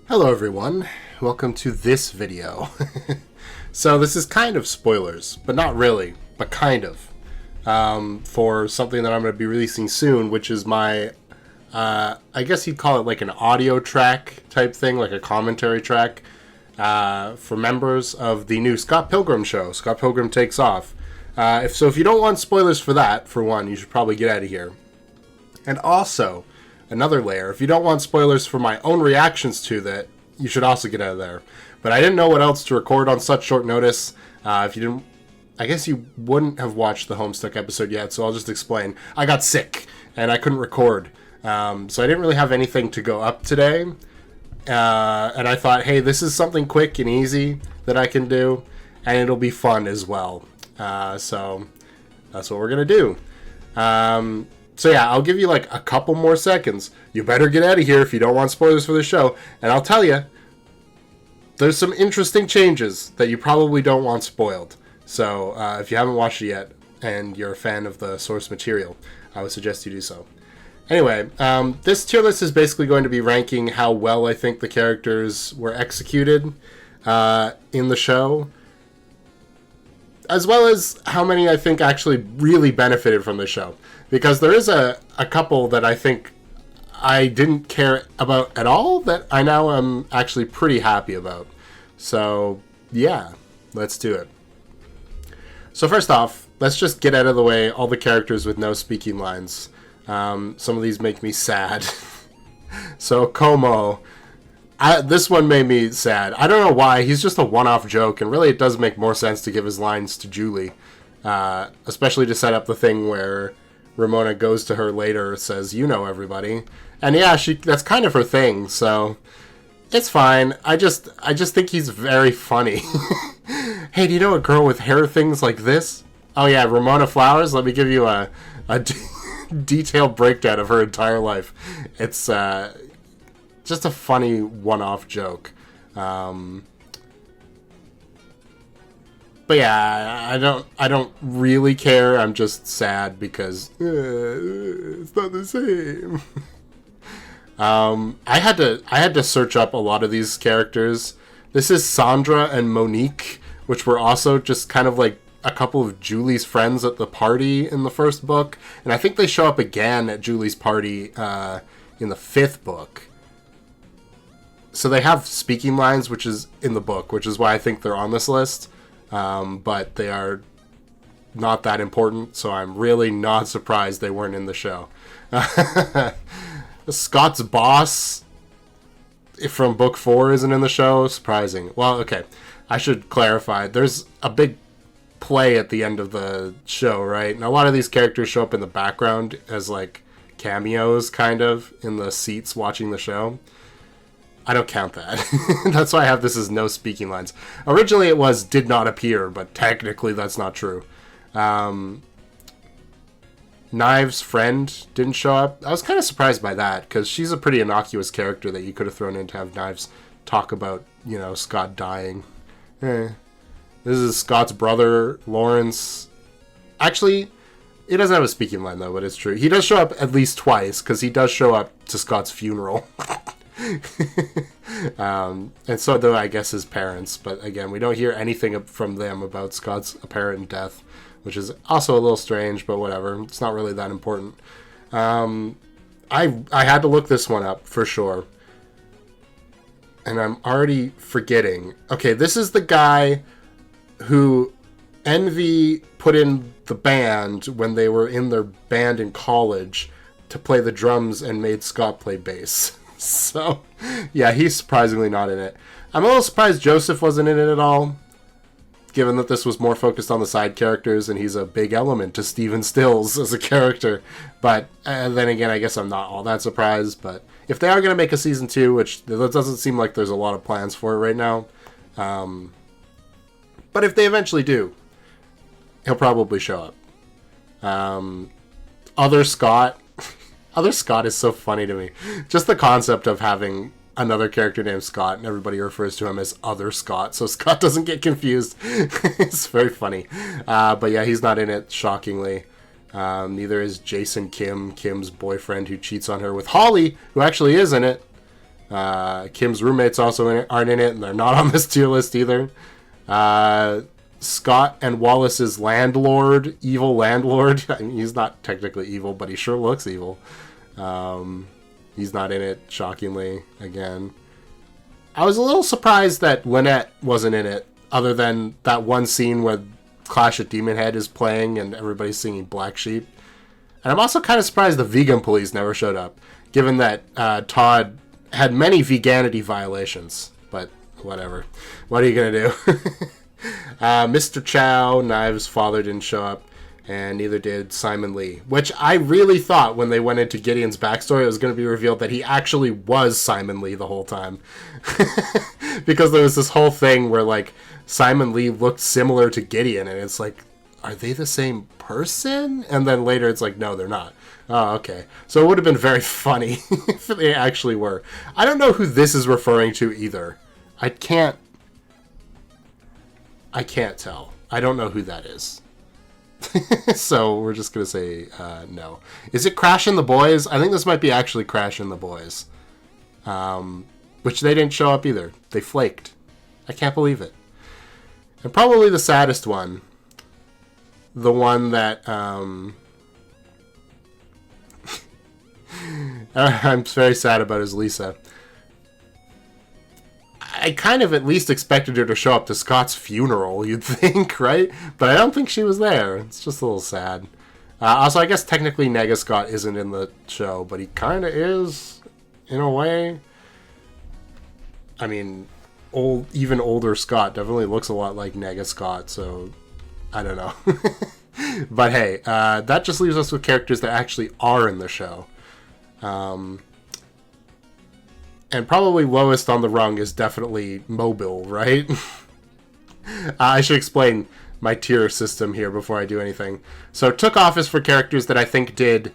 Hello everyone, welcome to this video. So this is kind of spoilers, but not really, but kind of, for something that I'm going to be releasing soon, which is my, I guess you'd call it like an audio track type thing, like a commentary track, for members of the new Scott Pilgrim show, Scott Pilgrim Takes Off. If you don't want spoilers for that, for one, you should probably get out of here. And also, another layer, if you don't want spoilers for my own reactions to that, you should also get out of there. But I didn't know what else to record on such short notice. If you didn't, I guess you wouldn't have watched the Homestuck episode yet, so I'll just explain. I got sick, and I couldn't record. So I didn't really have anything to go up today. And I thought, hey, this is something quick and easy that I can do, and it'll be fun as well. So that's what we're going to do. So yeah, I'll give you like a couple more seconds. You better get out of here if you don't want spoilers for the show. And I'll tell you, there's some interesting changes that you probably don't want spoiled. So if you haven't watched it yet and you're a fan of the source material, I would suggest you do so. Anyway, this tier list is basically going to be ranking how well I think the characters were executed in the show, as well as how many I think actually really benefited from the show. Because there is a couple that I think I didn't care about at all that I now am actually pretty happy about. So, yeah, let's do it. So first off, let's just get out of the way all the characters with no speaking lines. Some of these make me sad. So, Como, this one made me sad. I don't know why. He's just a one-off joke, and really it does make more sense to give his lines to Julie. Especially to set up the thing where Ramona goes to her later, says, "You know everybody." And yeah, that's kind of her thing, so it's fine. I just think he's very funny. Hey, do you know a girl with hair things like this? Oh yeah, Ramona Flowers? Let me give you a detailed breakdown of her entire life. It's just a funny one-off joke. But yeah, I don't really care. I'm just sad because it's not the same. I had to search up a lot of these characters. This is Sandra and Monique, which were also just kind of like a couple of Julie's friends at the party in the first book, and I think they show up again at Julie's party in the fifth book. So they have speaking lines, which is in the book, which is why I think they're on this list. But they are not that important, so I'm really not surprised they weren't in the show. Scott's boss from book 4 isn't in the show. Surprising. Well, okay, I should clarify. There's a big play at the end of the show, right? And a lot of these characters show up in the background as like cameos, kind of, in the seats watching the show. I don't count that. That's why I have this as no speaking lines. Originally it was did not appear, but technically that's not true. Knives' friend didn't show up. I was kind of surprised by that, because she's a pretty innocuous character that you could have thrown in to have Knives talk about, you know, Scott dying. This is Scott's brother, Lawrence. Actually, he doesn't have a speaking line, though, but it's true. He does show up at least twice, because he does show up to Scott's funeral. And so do, I guess, his parents, but again, we don't hear anything from them about Scott's apparent death, which is also a little strange, but whatever, it's not really that important. I had to look this one up for sure, and I'm already forgetting. Okay, this is the guy who Envy put in the band when they were in their band in college to play the drums and made Scott play bass. So, yeah, he's surprisingly not in it. I'm a little surprised Joseph wasn't in it at all, given that this was more focused on the side characters, and he's a big element to Stephen Stills as a character. But then again, I guess I'm not all that surprised. But if they are going to make a season 2, which it doesn't seem like there's a lot of plans for it right now, but if they eventually do, he'll probably show up. Other Scott is so funny to me. Just the concept of having another character named Scott and everybody refers to him as Other Scott, so Scott doesn't get confused. It's very funny. But yeah, he's not in it, shockingly. Neither is Jason Kim, Kim's boyfriend who cheats on her with Holly, who actually is in it. Kim's roommates also aren't in it, and they're not on this tier list either. Scott and Wallace's landlord, evil landlord. I mean, he's not technically evil, but he sure looks evil. He's not in it, shockingly, again. I was a little surprised that Lynette wasn't in it, other than that one scene where Clash at Demon Head is playing and everybody's singing Black Sheep. And I'm also kind of surprised the vegan police never showed up, given that Todd had many veganity violations. But whatever. What are you going to do? Mr. Chow, Knives' father, didn't show up, and neither did Simon Lee, which I really thought when they went into Gideon's backstory it was going to be revealed that he actually was Simon Lee the whole time. Because there was this whole thing where, like, Simon Lee looked similar to Gideon, and it's like, are they the same person? And then later it's like, no, they're not. Oh, okay. So it would have been very funny if they actually were. I don't know who this is referring to either. I can't tell. I don't know who that is. So we're just going to say no. Is it Crash and the Boys? I think this might be actually Crash and the Boys. Which they didn't show up either. They flaked. I can't believe it. And probably the saddest one. The one that I'm very sad about is Lisa. I kind of at least expected her to show up to Scott's funeral, you'd think, right? But I don't think she was there. It's just a little sad. Also, I guess technically Nega Scott isn't in the show, but he kind of is, in a way. I mean, even older Scott definitely looks a lot like Nega Scott, so I don't know. But hey, that just leaves us with characters that actually are in the show. And probably lowest on the rung is definitely Mobile, right? I should explain my tier system here before I do anything. So Took Off is for characters that I think did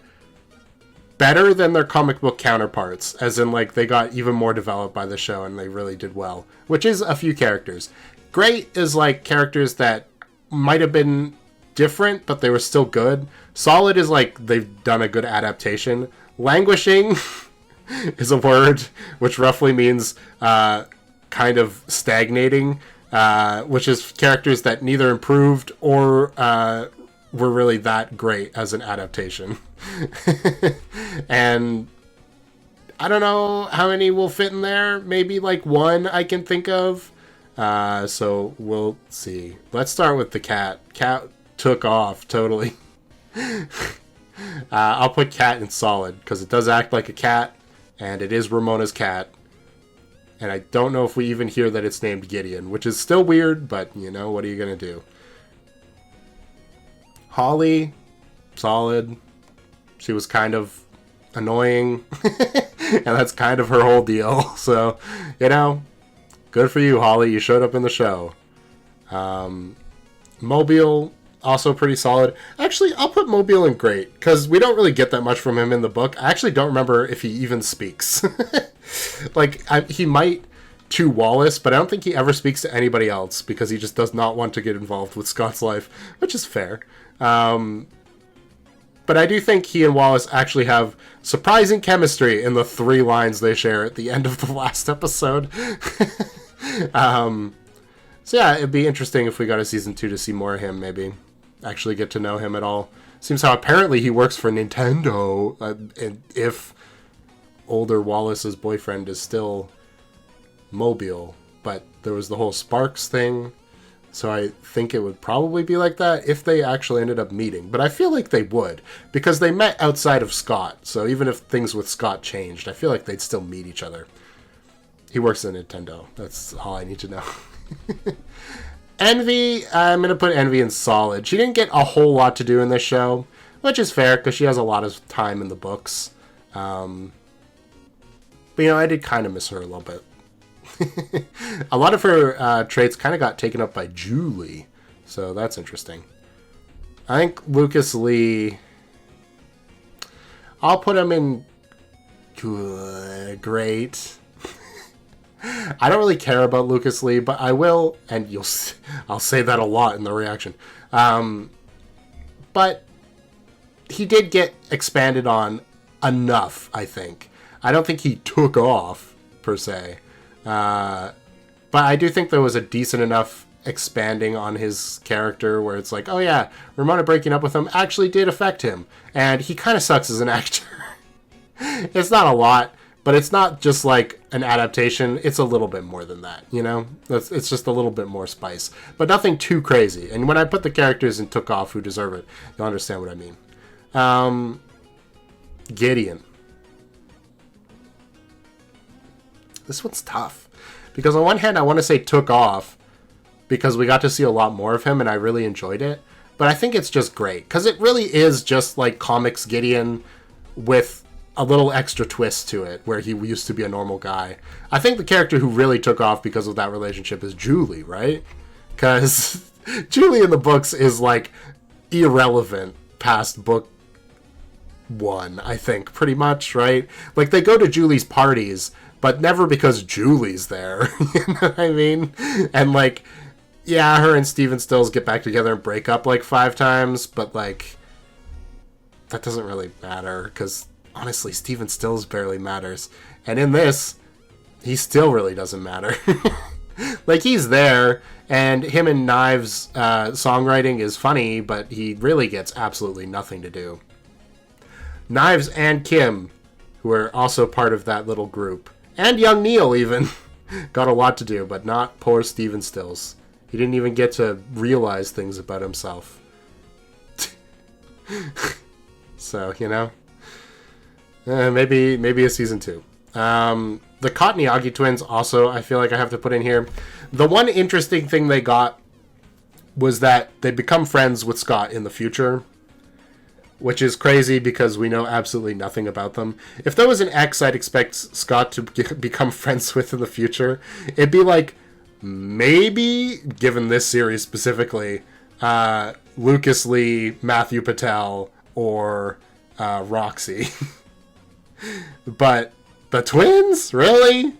better than their comic book counterparts, as in, like, they got even more developed by the show and they really did well, which is a few characters. Great is, like, characters that might have been different, but they were still good. Solid is, like, they've done a good adaptation. Languishing is a word which roughly means kind of stagnating, which is characters that neither improved or were really that great as an adaptation. And I don't know how many will fit in there. Maybe like one I can think of. So we'll see. Let's start with the cat. Cat took off totally. I'll put cat in solid because it does act like a cat. And it is Ramona's cat. And I don't know if we even hear that it's named Gideon, which is still weird, but, you know, what are you going to do? Holly, solid. She was kind of annoying. And that's kind of her whole deal. So, you know, good for you, Holly. You showed up in the show. Mobile, also pretty solid. Actually, I'll put Mobile in great, because we don't really get that much from him in the book. I actually don't remember if he even speaks. Like, he might to Wallace, but I don't think he ever speaks to anybody else, because he just does not want to get involved with Scott's life, which is fair. But I do think he and Wallace actually have surprising chemistry in the 3 lines they share at the end of the last episode. So yeah, it'd be interesting if we got a season 2 to see more of him, maybe. Actually get to know him at all. Seems how apparently he works for Nintendo, if older Wallace's boyfriend is still Mobile. But there was the whole Sparks thing, so I think it would probably be like that if they actually ended up meeting. But I feel like they would, because they met outside of Scott, so even if things with Scott changed, I feel like they'd still meet each other. He works at Nintendo. That's all I need to know. Envy, I'm going to put Envy in solid. She didn't get a whole lot to do in this show, which is fair because she has a lot of time in the books. But, you know, I did kind of miss her a little bit. A lot of her traits kind of got taken up by Julie, so that's interesting. I think Lucas Lee, I'll put him in great. I don't really care about Lucas Lee, but I will, and I'll say that a lot in the reaction. But he did get expanded on enough, I think. I don't think he took off, per se. But I do think there was a decent enough expanding on his character where it's like, oh yeah, Ramona breaking up with him actually did affect him. And he kind of sucks as an actor. It's not a lot, but it's not just like an adaptation. It's a little bit more than that, you know? It's just a little bit more spice. But nothing too crazy. And when I put the characters and took off who deserve it, you'll understand what I mean. Gideon. This one's tough. Because on one hand, I want to say took off because we got to see a lot more of him and I really enjoyed it. But I think it's just great. Because it really is just like comics Gideon with a little extra twist to it where he used to be a normal guy. I think the character who really took off because of that relationship is Julie, right? Because Julie in the books is like irrelevant past book 1, I think, pretty much, right? Like they go to Julie's parties, but never because Julie's there. You know what I mean? And like, yeah, her and Steven Stills get back together and break up like 5 times, but like that doesn't really matter because honestly, Steven Stills barely matters. And in this, he still really doesn't matter. Like, he's there, and him and Knives' songwriting is funny, but he really gets absolutely nothing to do. Knives and Kim, who are also part of that little group, and young Neil even, got a lot to do, but not poor Steven Stills. He didn't even get to realize things about himself. So, you know... maybe a season 2. The Kotniagi twins also, I feel like I have to put in here. The one interesting thing they got was that they become friends with Scott in the future, which is crazy because we know absolutely nothing about them. If there was an X I'd expect Scott to become friends with in the future, it'd be like, maybe, given this series specifically, Lucas Lee, Matthew Patel, or Roxy. But the twins? Really?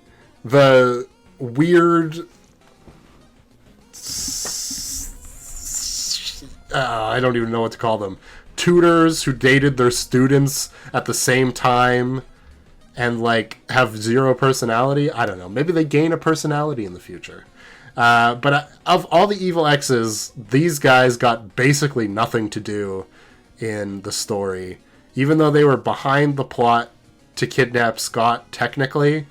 The weird... I don't even know what to call them. Tutors who dated their students at the same time and, like, have zero personality? I don't know. Maybe they gain a personality in the future. But of all the evil exes, these guys got basically nothing to do in the story. Even though they were behind the plot to kidnap Scott, technically.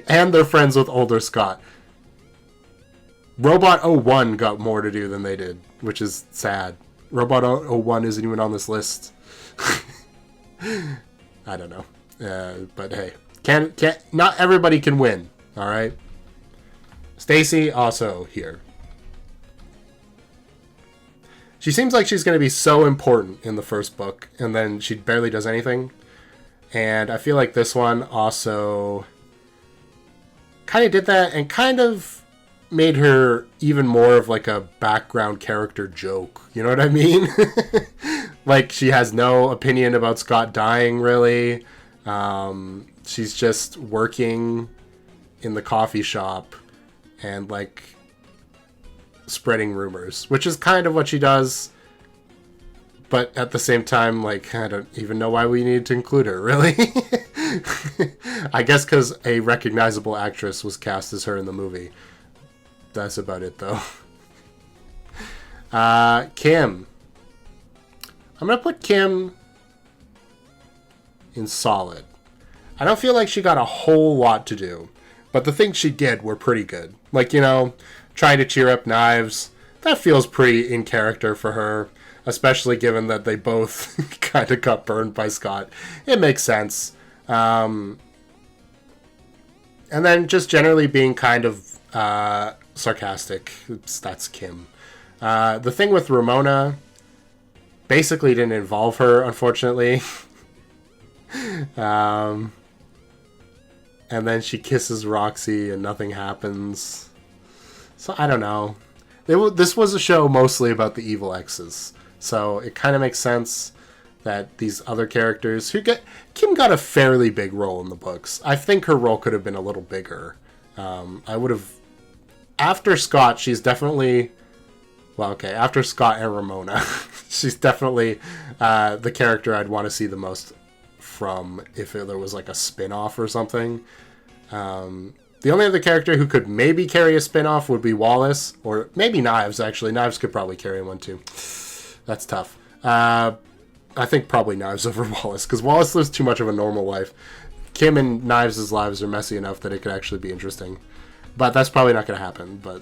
And they're friends with older Scott. Robot 01 got more to do than they did, which is sad. Robot 01 isn't even on this list. I don't know. But hey, not everybody can win, alright? Stacy, also here. She seems like she's going to be so important in the first book, and then she barely does anything. And I feel like this one also kind of did that and kind of made her even more of like a background character joke. You know what I mean? Like, she has no opinion about Scott dying, really. She's just working in the coffee shop and, like, spreading rumors, which is kind of what she does. But at the same time, like, I don't even know why we needed to include her, really. I guess because a recognizable actress was cast as her in the movie. That's about it, though. Kim. I'm going to put Kim in solid. I don't feel like she got a whole lot to do. But the things she did were pretty good. Like, you know, trying to cheer up Knives. That feels pretty in character for her. Especially given that they both kind of got burned by Scott. It makes sense. And then just generally being kind of sarcastic. That's Kim. The thing with Ramona basically didn't involve her, unfortunately. And then she kisses Roxy and nothing happens. So I don't know. This was a show mostly about the evil exes. So it kind of makes sense that these other characters Kim got a fairly big role in the books. I think her role could have been a little bigger. I would have... After Scott, she's definitely... Well, okay, after Scott and Ramona, she's definitely the character I'd want to see the most from if there was like a spin-off or something. The only other character who could maybe carry a spin-off would be Wallace, or maybe Knives, actually. Knives could probably carry one, too. That's tough. I think probably Knives over Wallace, because Wallace lives too much of a normal life. Kim and Knives' lives are messy enough that it could actually be interesting. But that's probably not going to happen, but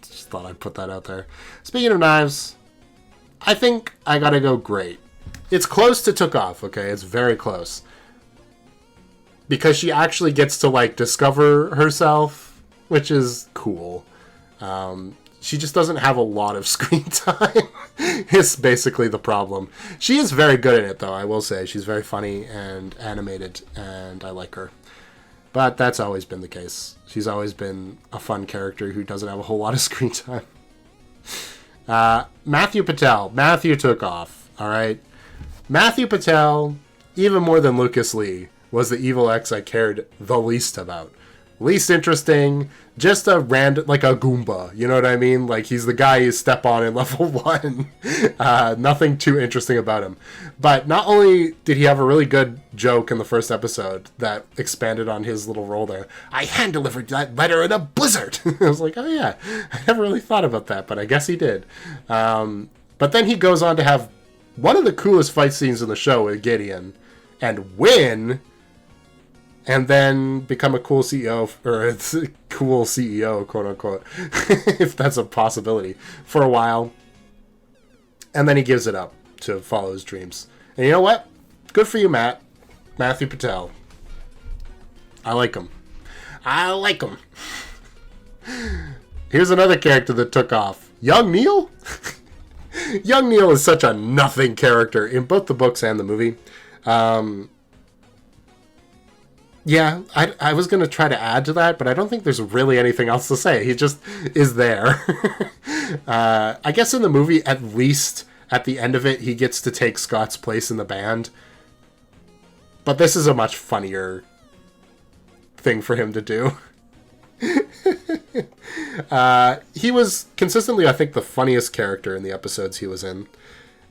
just thought I'd put that out there. Speaking of Knives, I think I gotta go great. It's close to took off, okay? It's very close. Because she actually gets to, like, discover herself, which is cool. She just doesn't have a lot of screen time. It's basically the problem. She is very good at it, though, I will say. She's very funny and animated, and I like her. But that's always been the case. She's always been a fun character who doesn't have a whole lot of screen time. Matthew Patel. Matthew took off, alright? Matthew Patel, even more than Lucas Lee, was the Evil X I cared the least about. Least interesting, just a random, like a Goomba, you know what I mean? Like, he's the guy you step on in level 1. Nothing too interesting about him. But not only did he have a really good joke in the first episode that expanded on his little role there, I hand-delivered that letter in a blizzard! I was like, oh yeah, I never really thought about that, but I guess he did. But then he goes on to have one of the coolest fight scenes in the show with Gideon, and win... and then become a cool CEO, or a cool CEO, quote unquote, if that's a possibility, for a while. And then he gives it up to follow his dreams. And you know what? Good for you, Matt. Matthew Patel. I like him. I like him. Here's another character that took off. Young Neil? Young Neil is such a nothing character in both the books and the movie. Yeah, I was going to try to add to that, but I don't think there's really anything else to say. He just is there. I guess in the movie, at least at the end of it, he gets to take Scott's place in the band. But this is a much funnier thing for him to do. He was consistently, I think, the funniest character in the episodes he was in.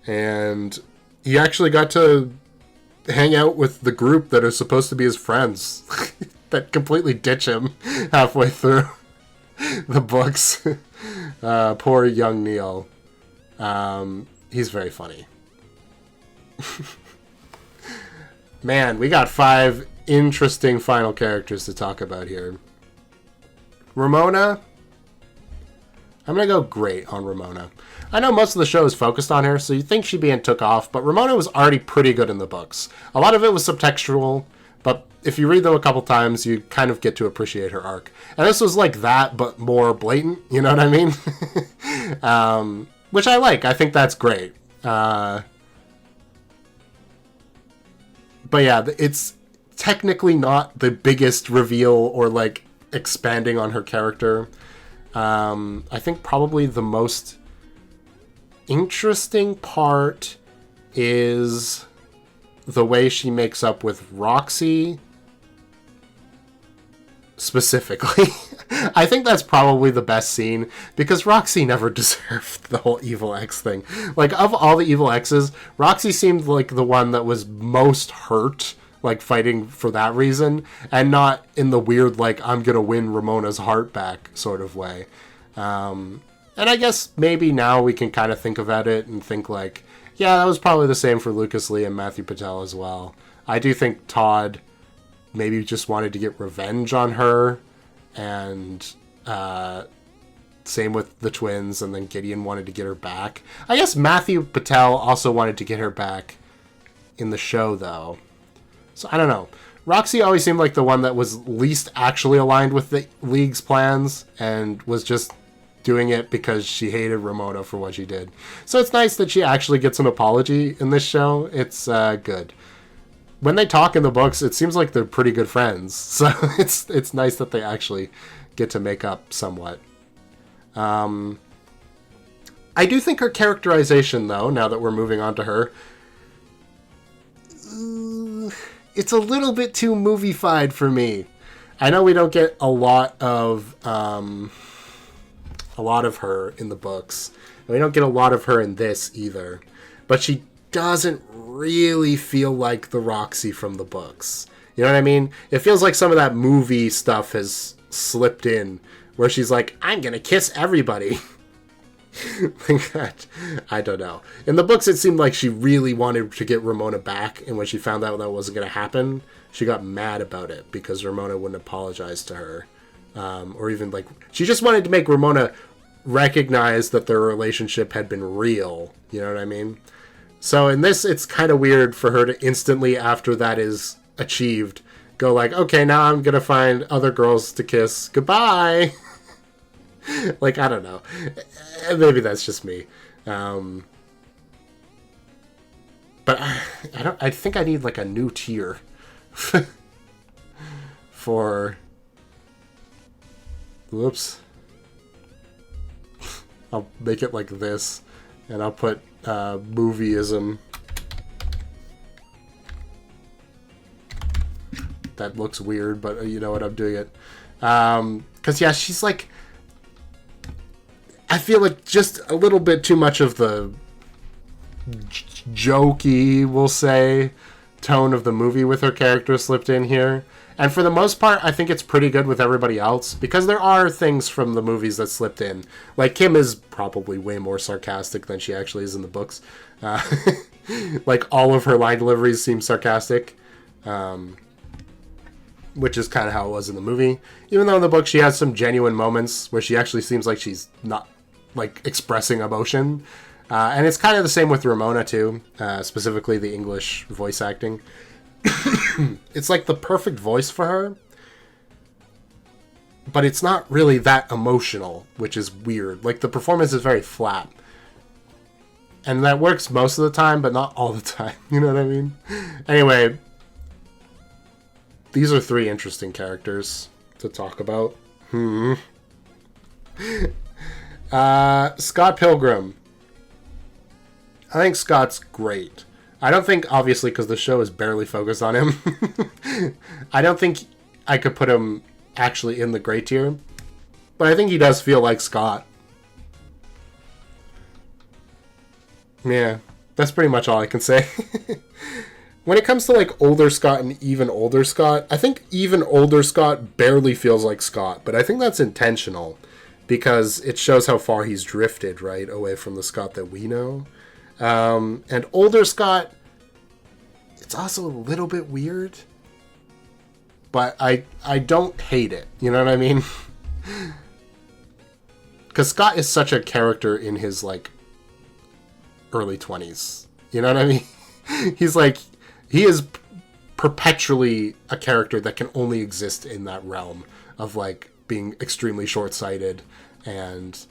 And he actually got to hang out with the group that are supposed to be his friends that completely ditch him halfway through the books. Poor young Neil. He's very funny. Man, we got 5 interesting final characters to talk about here. Ramona. I'm going to go great on Ramona. I know most of the show is focused on her, so you'd think she'd be in Took Off, but Ramona was already pretty good in the books. A lot of it was subtextual, but if you read them a couple times, you kind of get to appreciate her arc. And this was like that, but more blatant, you know what I mean? Which I like. I think that's great. But yeah, it's technically not the biggest reveal or like expanding on her character. I think probably the most interesting part is the way she makes up with Roxy specifically. I think that's probably the best scene because Roxy never deserved the whole Evil X thing. Like, of all the Evil X's, Roxy seemed like the one that was most hurt, like fighting for that reason, and not in the weird, like, I'm gonna win Ramona's heart back sort of way. And I guess maybe now we can kind of think about it and think like, yeah, that was probably the same for Lucas Lee and Matthew Patel as well. I do think Todd maybe just wanted to get revenge on her, and same with the twins, and then Gideon wanted to get her back. I guess Matthew Patel also wanted to get her back in the show, though. So I don't know. Roxy always seemed like the one that was least actually aligned with the League's plans and was just doing it because she hated Ramona for what she did. So it's nice that she actually gets an apology in this show. It's good. When they talk in the books, it seems like they're pretty good friends. So it's nice that they actually get to make up somewhat. I do think her characterization, though, now that we're moving on to her, it's a little bit too movie-fied for me. I know we don't get a lot of her in the books. And we don't get a lot of her in this either. But she doesn't really feel like the Roxy from the books. You know what I mean? It feels like some of that movie stuff has slipped in, where she's like, I'm gonna kiss everybody. Like that. I don't know. In the books, it seemed like she really wanted to get Ramona back, and when she found out that wasn't gonna happen, she got mad about it because Ramona wouldn't apologize to her. Or even, like, she just wanted to make Ramona recognize that their relationship had been real. You know what I mean? So in this, it's kind of weird for her to instantly, after that is achieved, go like, okay, now I'm gonna find other girls to kiss. Goodbye. Like, I don't know. Maybe that's just me. But I think I need like a new tier for. Whoops. I'll make it like this, and I'll put movieism. That looks weird, but you know what, I'm doing it. Because, yeah, she's like... I feel like just a little bit too much of the jokey, we'll say, tone of the movie with her character slipped in here. And for the most part, I think it's pretty good with everybody else, because there are things from the movies that slipped in. Like, Kim is probably way more sarcastic than she actually is in the books. Like, all of her line deliveries seem sarcastic, which is kind of how it was in the movie. Even though in the book she has some genuine moments where she actually seems like she's not, like, expressing emotion. And it's kind of the same with Ramona, too, specifically the English voice acting. It's like the perfect voice for her, but it's not really that emotional, which is weird. Like, the performance is very flat, and that works most of the time, but not all the time. You know what I mean? Anyway, these are 3 interesting characters to talk about. Scott Pilgrim. I think Scott's great. I don't think, obviously, because the show is barely focused on him, I don't think I could put him actually in the great tier, but I think he does feel like Scott. Yeah, that's pretty much all I can say. When it comes to, like, older Scott and even older Scott, I think even older Scott barely feels like Scott, but I think that's intentional, because it shows how far he's drifted, right, away from the Scott that we know. And older Scott, it's also a little bit weird, but I don't hate it. You know what I mean? Because Scott is such a character in his, like, early 20s. You know what I mean? He's like, he is perpetually a character that can only exist in that realm of, like, being extremely short-sighted and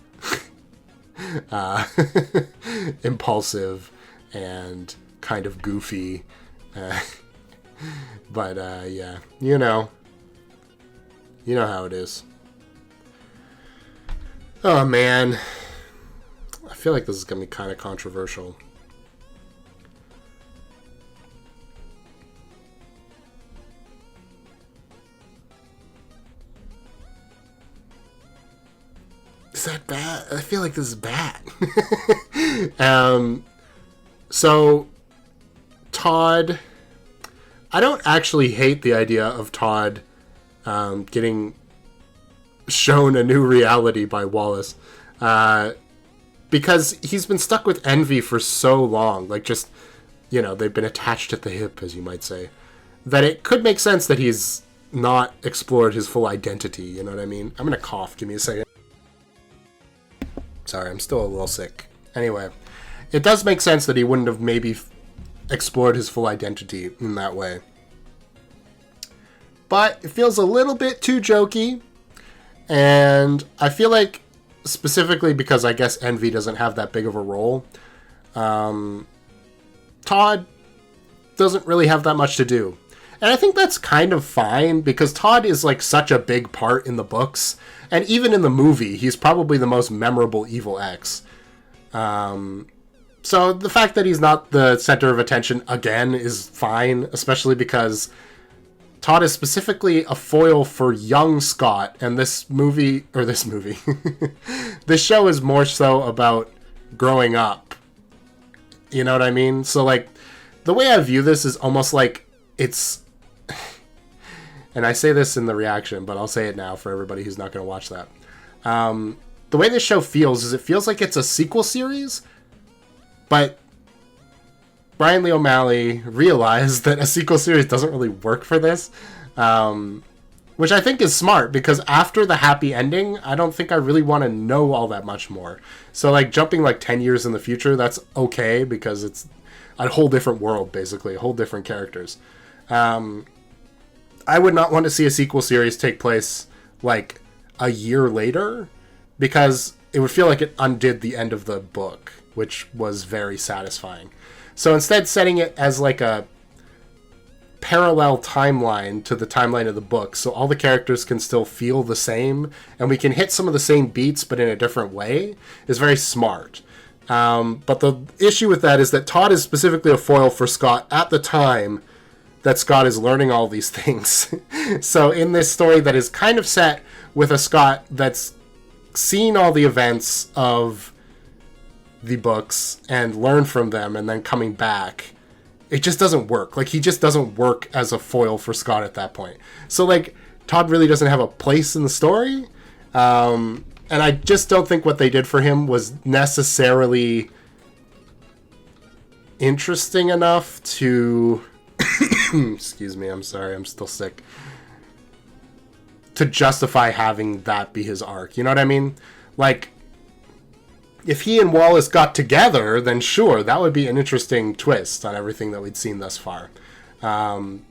impulsive and kind of goofy, but yeah, you know how it is. Oh man, I feel like this is gonna be kind of controversial. Is that bad? I feel like this is bad. So, Todd... I don't actually hate the idea of Todd getting shown a new reality by Wallace. Because he's been stuck with envy for so long. Like, just, you know, they've been attached at the hip, as you might say. That it could make sense that he's not explored his full identity, you know what I mean? I'm gonna cough, give me a second. Sorry, I'm still a little sick. Anyway, it does make sense that he wouldn't have maybe explored his full identity in that way. But it feels a little bit too jokey. And I feel like, specifically because I guess envy doesn't have that big of a role, Todd doesn't really have that much to do. And I think that's kind of fine, because Todd is, like, such a big part in the books. And even in the movie, he's probably the most memorable Evil X. So the fact that he's not the center of attention again is fine, especially because Todd is specifically a foil for young Scott, and this show is more so about growing up. You know what I mean? So, like, the way I view this is almost like it's and I say this in the reaction, but I'll say it now for everybody who's not going to watch that. The way this show feels is it feels like it's a sequel series, but Brian Lee O'Malley realized that a sequel series doesn't really work for this, which I think is smart, because after the happy ending, I don't think I really want to know all that much more. So, like, jumping, like, 10 years in the future, that's okay, because it's a whole different world, basically, a whole different characters. I would not want to see a sequel series take place, like, a year later, because it would feel like it undid the end of the book, which was very satisfying. So instead, setting it as, like, a parallel timeline to the timeline of the book, so all the characters can still feel the same, and we can hit some of the same beats but in a different way, is very smart. But the issue with that is that Todd is specifically a foil for Scott at the time that Scott is learning all these things. So in this story that is kind of set with a Scott that's seen all the events of the books and learned from them and then coming back, it just doesn't work. Like, he just doesn't work as a foil for Scott at that point. So, like, Todd really doesn't have a place in the story. And I just don't think what they did for him was necessarily interesting enough to... Excuse me, I'm sorry, I'm still sick. To justify having that be his arc. You know what I mean? Like, if he and Wallace got together, then sure, that would be an interesting twist on everything that we'd seen thus far. And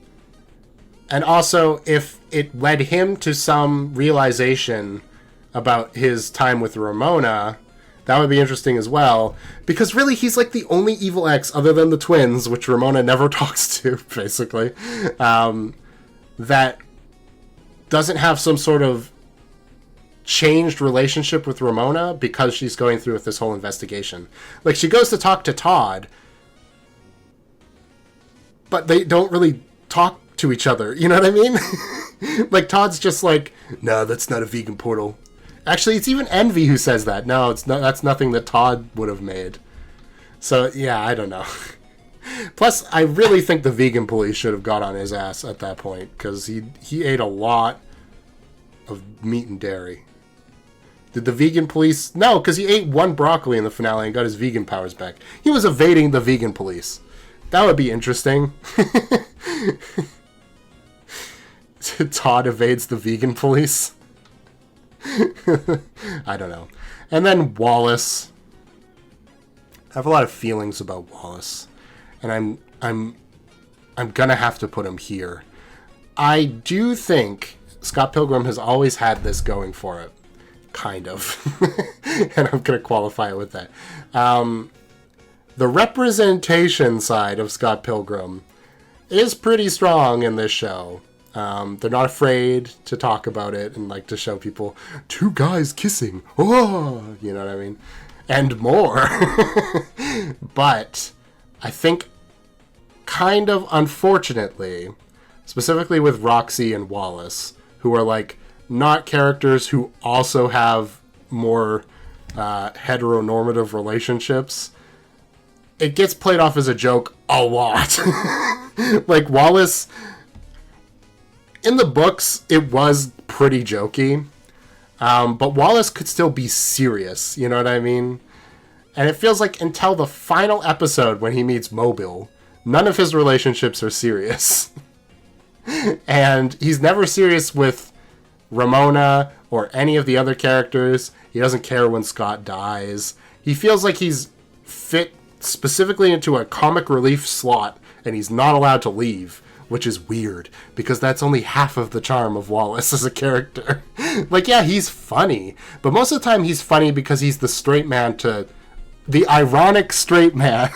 also, if it led him to some realization about his time with Ramona, that would be interesting as well. Because really, he's like the only evil ex, other than the twins, which Ramona never talks to, basically, that doesn't have some sort of changed relationship with Ramona because she's going through with this whole investigation. Like, she goes to talk to Todd, but they don't really talk to each other. You know what I mean? Like, Todd's just like, no, that's not a vegan portal. Actually, it's even Envy who says that. No, it's not. That's nothing that Todd would have made. So, yeah, I don't know. Plus, I really think the vegan police should have got on his ass at that point, because he ate a lot of meat and dairy. Did the vegan police... No, because he ate one broccoli in the finale and got his vegan powers back. He was evading the vegan police. That would be interesting. Todd evades the vegan police. I don't know. And then Wallace. I have a lot of feelings about Wallace. And I'm gonna have to put him here. I do think Scott Pilgrim has always had this going for it. Kind of. And I'm going to qualify it with that. The representation side of Scott Pilgrim is pretty strong in this show. They're not afraid to talk about it and like to show people two guys kissing. Oh, you know what I mean? And more. But I think kind of unfortunately, specifically with Roxy and Wallace, who are like not characters who also have more heteronormative relationships, it gets played off as a joke a lot. Like, Wallace, in the books, it was pretty jokey, but Wallace could still be serious, you know what I mean? And it feels like until the final episode when he meets Mobile, none of his relationships are serious. And he's never serious with Ramona or any of the other characters. He doesn't care when Scott dies. He feels like he's fit specifically into a comic relief slot and he's not allowed to leave, which is weird because that's only half of the charm of Wallace as a character. Like, yeah, he's funny, but most of the time he's funny because he's the straight man to the ironic straight man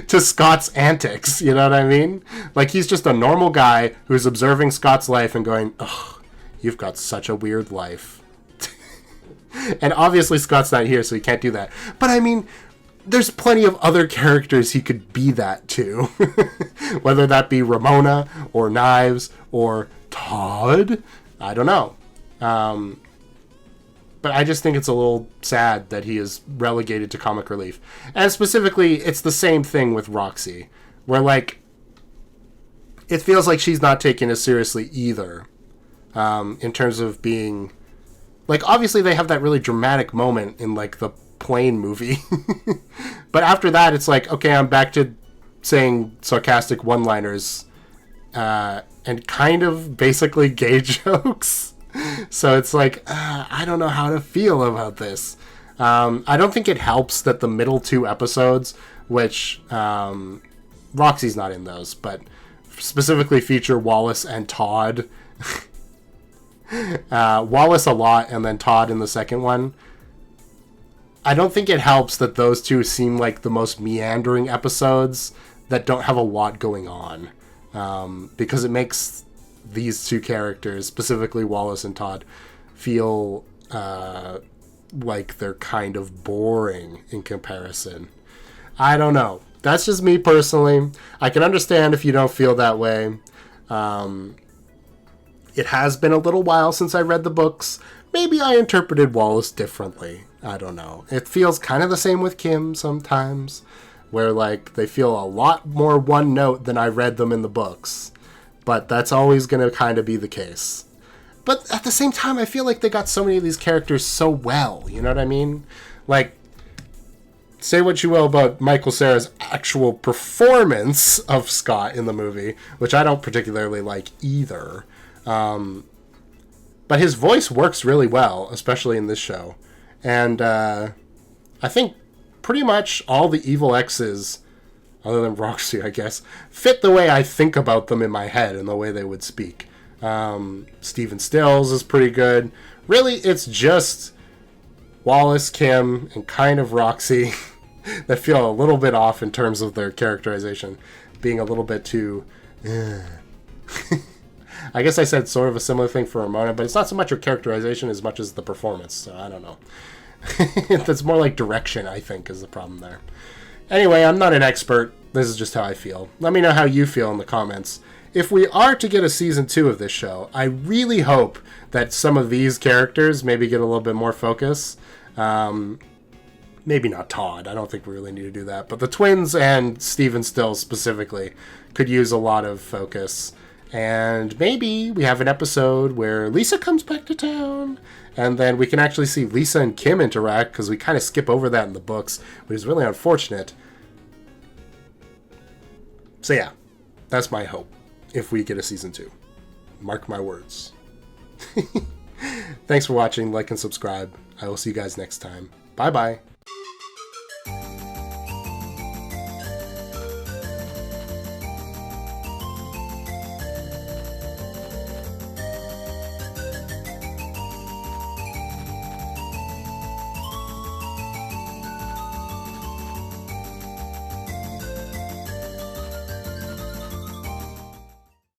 to Scott's antics, you know what I mean? Like, he's just a normal guy who's observing Scott's life and going, ugh, you've got such a weird life. And obviously Scott's not here, so he can't do that. But I mean, there's plenty of other characters he could be that to. Whether that be Ramona, or Knives, or Todd. I don't know. But I just think it's a little sad that he is relegated to comic relief. And specifically, it's the same thing with Roxy. Where, like, it feels like she's not taken as seriously either, in terms of being, like, obviously they have that really dramatic moment in, like, the plane movie. But after that, it's like, okay, I'm back to saying sarcastic one-liners, and kind of basically gay jokes. So it's like, I don't know how to feel about this. I don't think it helps that the middle 2 episodes, which Roxy's not in those, but specifically feature Wallace and Todd. Wallace a lot, and then Todd in the second one. I don't think it helps that those two seem like the most meandering episodes that don't have a lot going on. Because it makes these two characters, specifically Wallace and Todd, feel like they're kind of boring in comparison. I don't know. That's just me personally. I can understand if you don't feel that way. It has been a little while since I read the books. Maybe I interpreted Wallace differently. I don't know. It feels kind of the same with Kim sometimes, where, like, they feel a lot more one note than I read them in the books. But that's always going to kind of be the case. But at the same time, I feel like they got so many of these characters so well. You know what I mean? Like, say what you will about Michael Cera's actual performance of Scott in the movie, which I don't particularly like either. But his voice works really well, especially in this show. And I think pretty much all the evil exes, other than Roxy, I guess, fit the way I think about them in my head and the way they would speak. Stephen Stills is pretty good. Really, it's just Wallace, Kim, and kind of Roxy that feel a little bit off in terms of their characterization, being a little bit too... I guess I said sort of a similar thing for Ramona, but it's not so much her characterization as much as the performance, so I don't know. That's more like direction, I think, is the problem there. Anyway, I'm not an expert. This is just how I feel. Let me know how you feel in the comments. If we are to get a season 2 of this show, I really hope that some of these characters maybe get a little bit more focus. Maybe not Todd. I don't think we really need to do that. But the twins and Stephen Stills specifically could use a lot of focus. And maybe we have an episode where Lisa comes back to town, and then we can actually see Lisa and Kim interact, because we kind of skip over that in the books, which is really unfortunate. So yeah, that's my hope, if we get a season 2. Mark my words. Thanks for watching, like and subscribe. I will see you guys next time. Bye-bye.